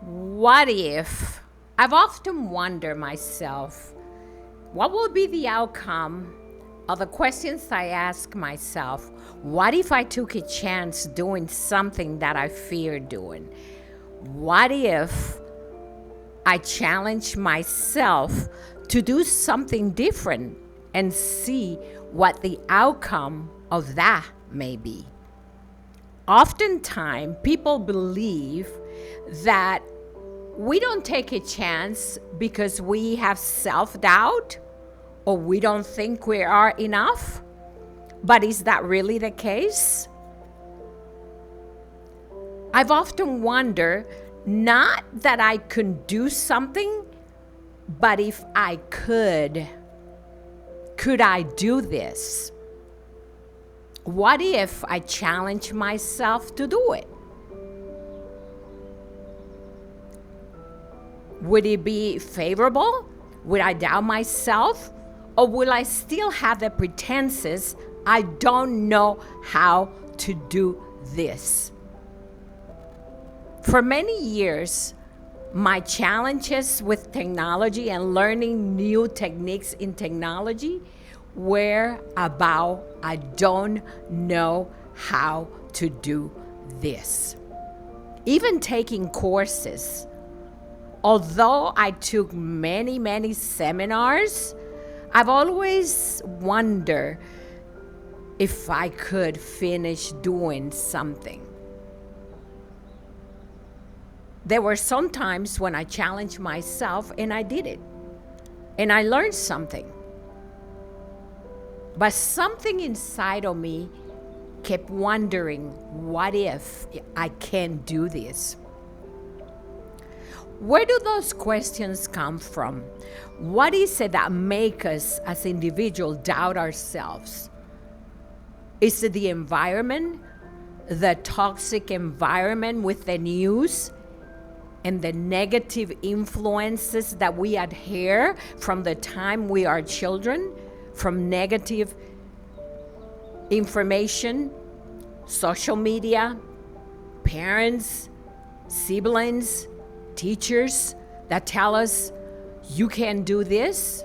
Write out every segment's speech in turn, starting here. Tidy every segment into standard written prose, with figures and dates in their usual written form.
What if? I've often wondered myself, what will be the outcome of the questions I ask myself? What if I took a chance doing something that I fear doing? What if I challenge myself to do something different and see what the outcome of that may be? Oftentimes, people believe that we don't take a chance because we have self-doubt or we don't think we are enough. But is that really the case? I've often wondered, not that I could do something, but if I could I do this? What if I challenge myself to do it? Would it be favorable? Would I doubt myself? Or will I still have the pretenses, I don't know how to do this? For many years, my challenges with technology and learning new techniques in technology were about, I don't know how to do this. Even taking courses, although I took many seminars, I've always wondered if I could finish doing something. There were some times when I challenged myself and I did it. And I learned something. But something inside of me kept wondering, what if I can't do this? Where do those questions come from? What is it that makes us as individuals doubt ourselves? Is it the environment, the toxic environment with the news and the negative influences that we adhere from the time we are children, from negative information, social media, parents, siblings, teachers that tell us, you can't do this,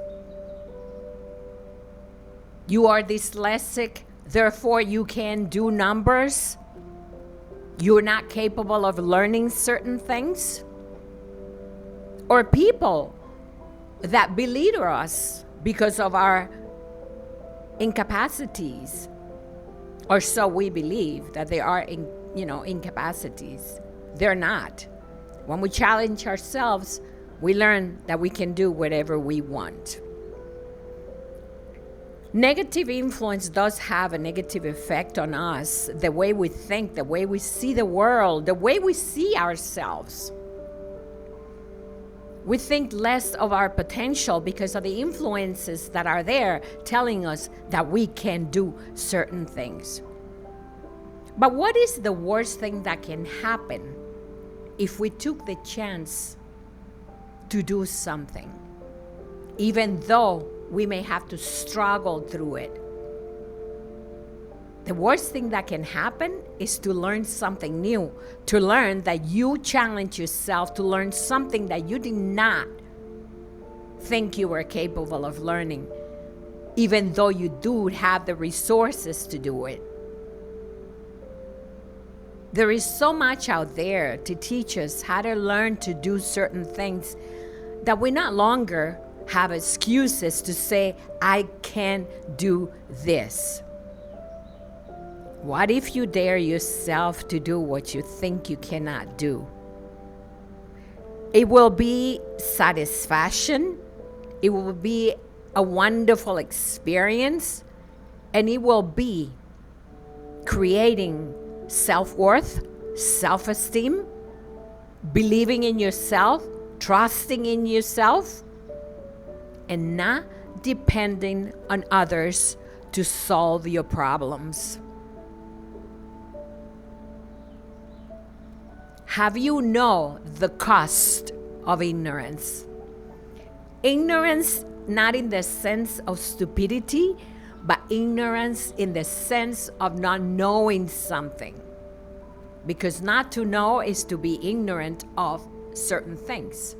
you are dyslexic, therefore you can't do numbers, you're not capable of learning certain things? Or people that belittle us because of our incapacities, or so we believe that they are incapacities. They're not. When we challenge ourselves, we learn that we can do whatever we want. Negative influence does have a negative effect on us, the way we think, the way we see the world, the way we see ourselves. We think less of our potential because of the influences that are there telling us that we can do certain things. But what is the worst thing that can happen if we took the chance to do something, even though we may have to struggle through it? The worst thing that can happen is to learn something new, to learn that you challenge yourself to learn something that you did not think you were capable of learning, even though you do have the resources to do it. There is so much out there to teach us how to learn to do certain things that we no longer have excuses to say, I can do this. What if you dare yourself to do what you think you cannot do? It will be satisfaction. It will be a wonderful experience. And it will be creating self-worth, self-esteem, believing in yourself, trusting in yourself, and not depending on others to solve your problems. Have you know the cost of ignorance? Ignorance, not in the sense of stupidity, but ignorance in the sense of not knowing something. Because not to know is to be ignorant of certain things.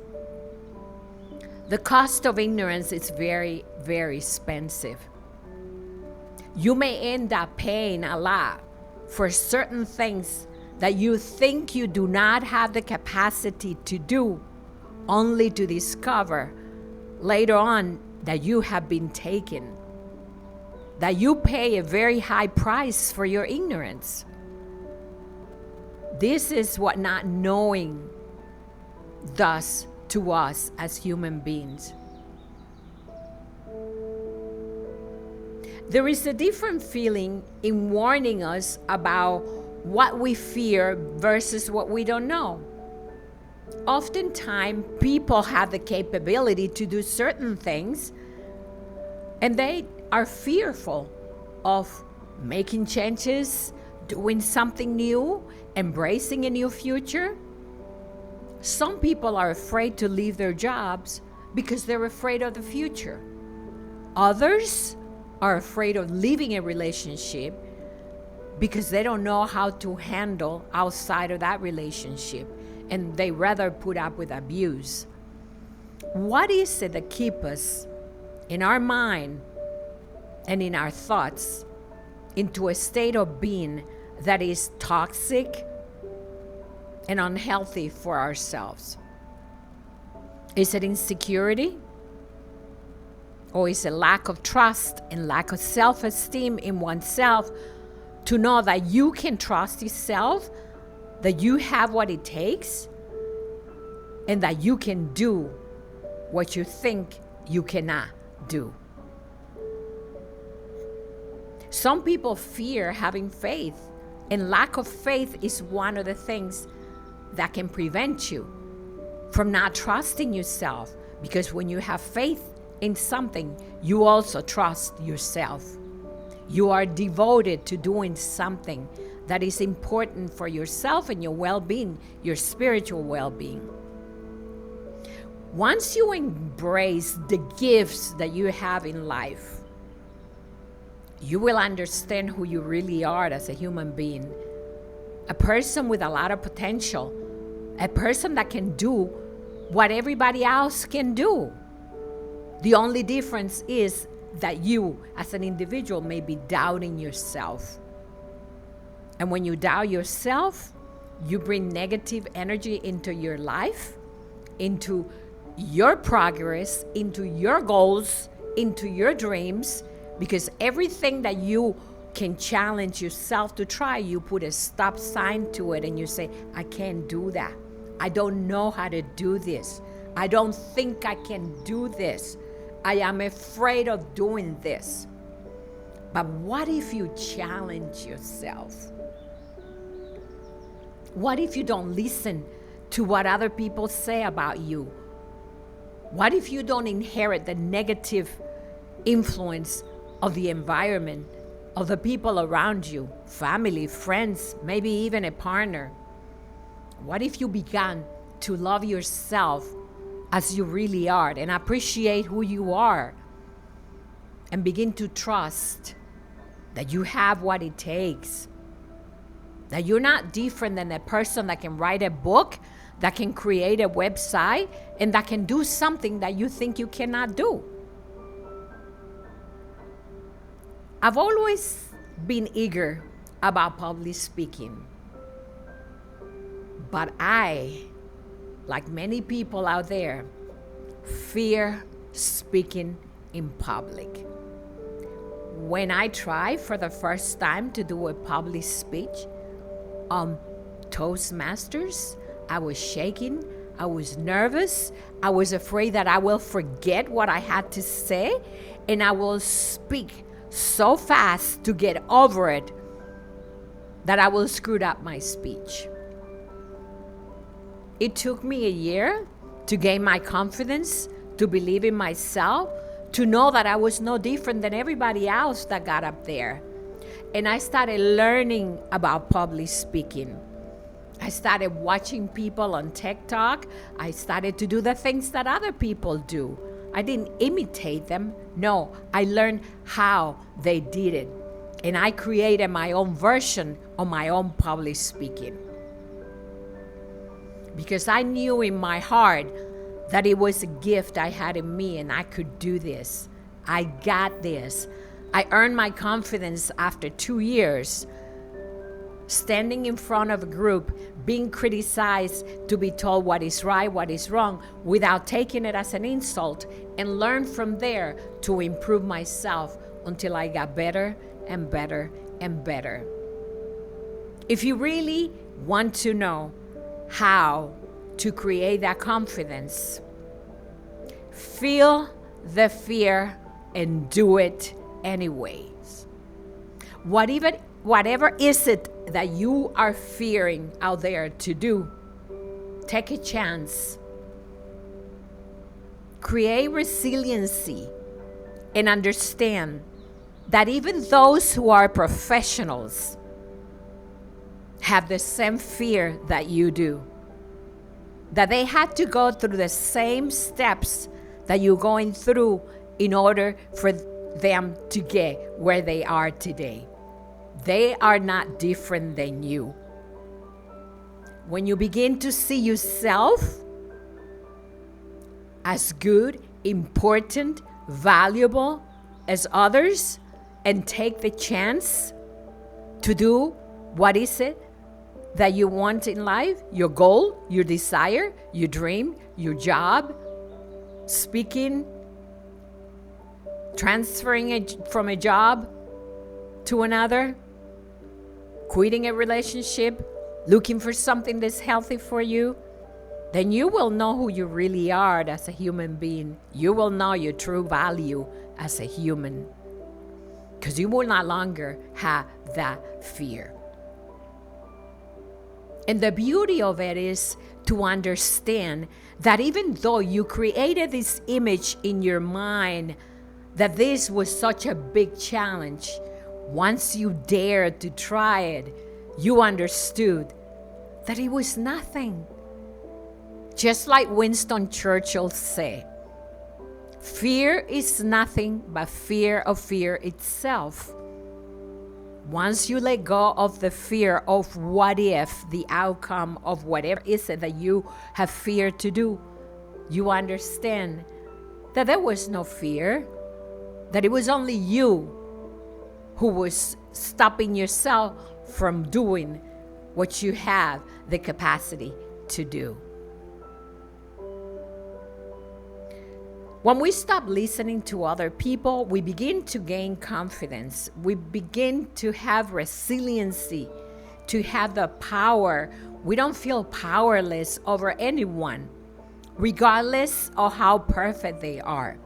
The cost of ignorance is very, very expensive. You may end up paying a lot for certain things that you think you do not have the capacity to do, only to discover later on that you have been taken, that you pay a very high price for your ignorance. This is what not knowing does to us as human beings. There is a different feeling in warning us about what we fear versus what we don't know. Oftentimes, people have the capability to do certain things, and they are fearful of making changes, doing something new, embracing a new future. Some people are afraid to leave their jobs because they're afraid of the future. Others are afraid of leaving a relationship because they don't know how to handle outside of that relationship, and they rather put up with abuse. What is it that keeps us in our mind and in our thoughts into a state of being that is toxic and unhealthy for ourselves? Is it insecurity? Or is it lack of trust and lack of self-esteem in oneself to know that you can trust yourself, that you have what it takes, and that you can do what you think you cannot do? Some people fear having faith, and lack of faith is one of the things that can prevent you from not trusting yourself, because when you have faith in something, you also trust yourself. You are devoted to doing something that is important for yourself and your well-being, your spiritual well-being. Once you embrace the gifts that you have in life, you will understand who you really are as a human being. A person with a lot of potential, a person that can do what everybody else can do. The only difference is that you, as an individual, may be doubting yourself. And when you doubt yourself, you bring negative energy into your life, into your progress, into your goals, into your dreams, because everything that you can challenge yourself to try, you put a stop sign to it and you say, I can't do that. I don't know how to do this. I don't think I can do this. I am afraid of doing this. But what if you challenge yourself? What if you don't listen to what other people say about you? What if you don't inherit the negative influence of the environment, of the people around you, family, friends, maybe even a partner? What if you began to love yourself as you really are and appreciate who you are and begin to trust that you have what it takes, that you're not different than a person that can write a book, that can create a website, and that can do something that you think you cannot do? I've always been eager about public speaking, but I, like many people out there, fear speaking in public. When I tried for the first time to do a public speech on Toastmasters, I was shaking, I was nervous, I was afraid that I will forget what I had to say, and I will speak so fast to get over it that I will screw up my speech. It took me a year to gain my confidence, to believe in myself, to know that I was no different than everybody else that got up there. And I started learning about public speaking. I started watching people on TikTok. I started to do the things that other people do. I didn't imitate them. No, I learned how they did it. And I created my own version of my own public speaking. because I knew in my heart that it was a gift I had in me and I could do this. I got this. I earned my confidence after 2 years, standing in front of a group, being criticized, to be told what is right, what is wrong, without taking it as an insult, and learn from there to improve myself until I got better and better and better. If you really want to know how to create that confidence, feel the fear and do it anyways. Whatever is it that you are fearing out there to do, take a chance. Create resiliency and understand that even those who are professionals have the same fear that you do. That they had to go through the same steps that you're going through in order for them to get where they are today. They are not different than you. When you begin to see yourself as good, important, valuable as others, and take the chance to do what is it that you want in life, your goal, your desire, your dream, your job, speaking, transferring it from a job to another, quitting a relationship, looking for something that's healthy for you, then you will know who you really are as a human being. You will know your true value as a human, because you will no longer have that fear. And the beauty of it is to understand that even though you created this image in your mind that this was such a big challenge, once you dared to try it, you understood that it was nothing. Just like Winston Churchill said, fear is nothing but fear of fear itself. Once you let go of the fear of what if, the outcome of whatever is it that you have fear to do, you understand that there was no fear, that it was only you who was stopping yourself from doing what you have the capacity to do. When we stop listening to other people, we begin to gain confidence. We begin to have resiliency, to have the power. We don't feel powerless over anyone, regardless of how perfect they are.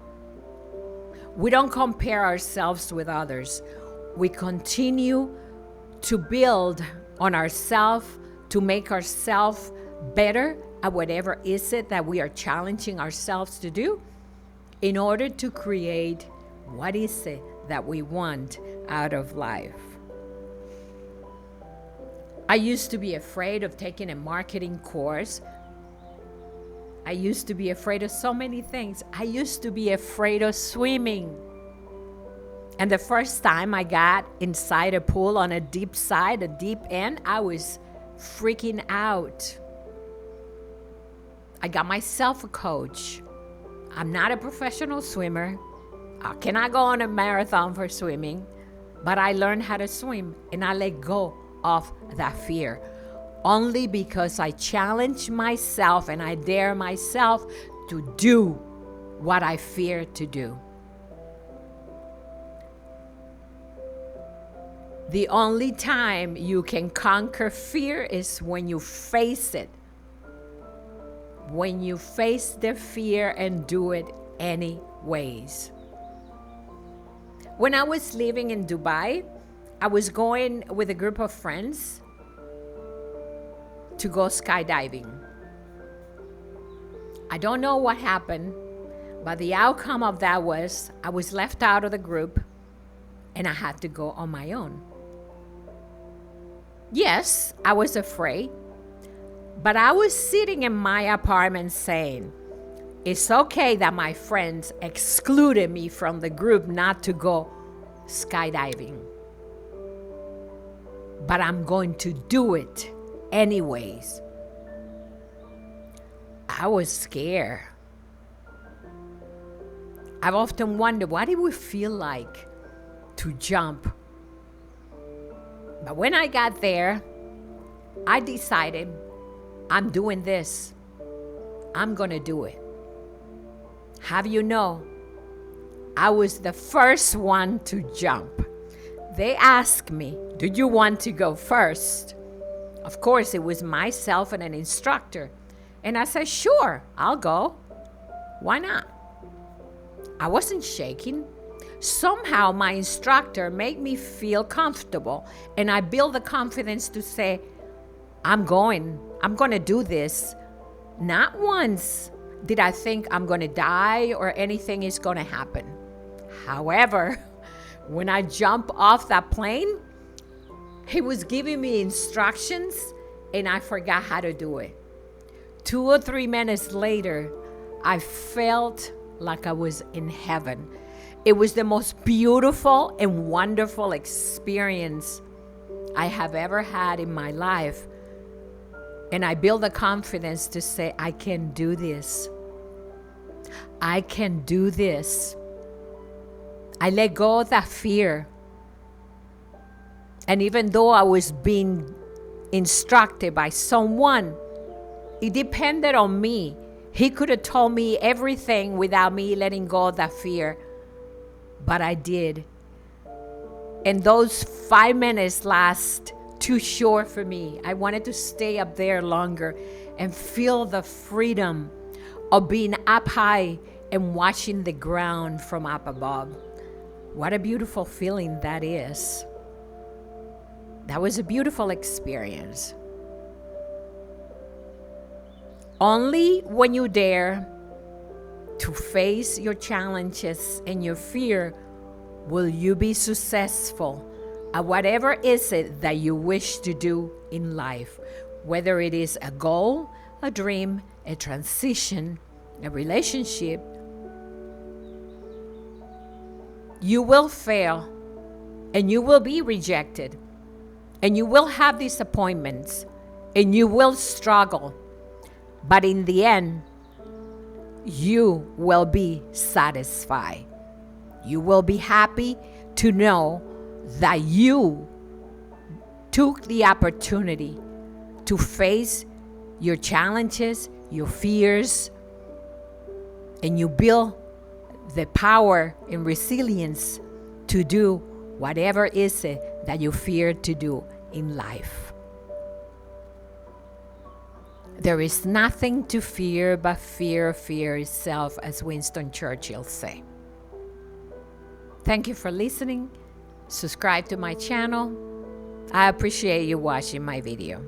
We don't compare ourselves with others. We continue to build on ourselves, to make ourselves better at whatever is it that we are challenging ourselves to do, in order to create what is it that we want out of life. I used to be afraid of taking a marketing course. I used to be afraid of so many things. I used to be afraid of swimming. And the first time I got inside a pool on a deep side, a deep end, I was freaking out. I got myself a coach. I'm not a professional swimmer. I cannot go on a marathon for swimming, but I learned how to swim and I let go of that fear. Only because I challenge myself and I dare myself to do what I fear to do. The only time you can conquer fear is when you face it. When you face the fear and do it anyways. When I was living in Dubai, I was going with a group of friends to go skydiving. I don't know what happened, but the outcome of that was I was left out of the group and I had to go on my own. Yes, I was afraid, but I was sitting in my apartment saying, it's okay that my friends excluded me from the group not to go skydiving, but I'm going to do it anyways. I was scared. I've often wondered, what it would feel like to jump. But when I got there, I decided, I'm doing this. I'm going to do it. Have you know, I was the first one to jump. They asked me, do you want to go first? Of course, it was myself and an instructor. And I said, sure, I'll go. Why not? I wasn't shaking. Somehow my instructor made me feel comfortable, and I built the confidence to say, I'm going to do this. Not once did I think I'm going to die or anything is going to happen. However, when I jumped off that plane, he was giving me instructions and I forgot how to do it. 2 or 3 minutes later, I felt like I was in heaven. It was the most beautiful and wonderful experience I have ever had in my life. And I built the confidence to say, I can do this. I can do this. I let go of that fear. And even though I was being instructed by someone, it depended on me. He could have told me everything without me letting go of that fear. But I did. And those 5 minutes last too short for me. I wanted to stay up there longer and feel the freedom of being up high and watching the ground from up above. What a beautiful feeling that is. That was a beautiful experience. Only when you dare to face your challenges and your fear will you be successful at whatever is it that you wish to do in life, whether it is a goal, a dream, a transition, a relationship. You will fail and you will be rejected and you will have disappointments and you will struggle. But in the end, you will be satisfied. You will be happy to know that you took the opportunity to face your challenges, your fears, and you build the power and resilience to do whatever is it that you fear to do in life. There is nothing to fear but fear itself, as Winston Churchill said. Thank you for listening. Subscribe to my channel. I appreciate you watching my video.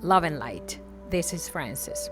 Love and light. This is Frances.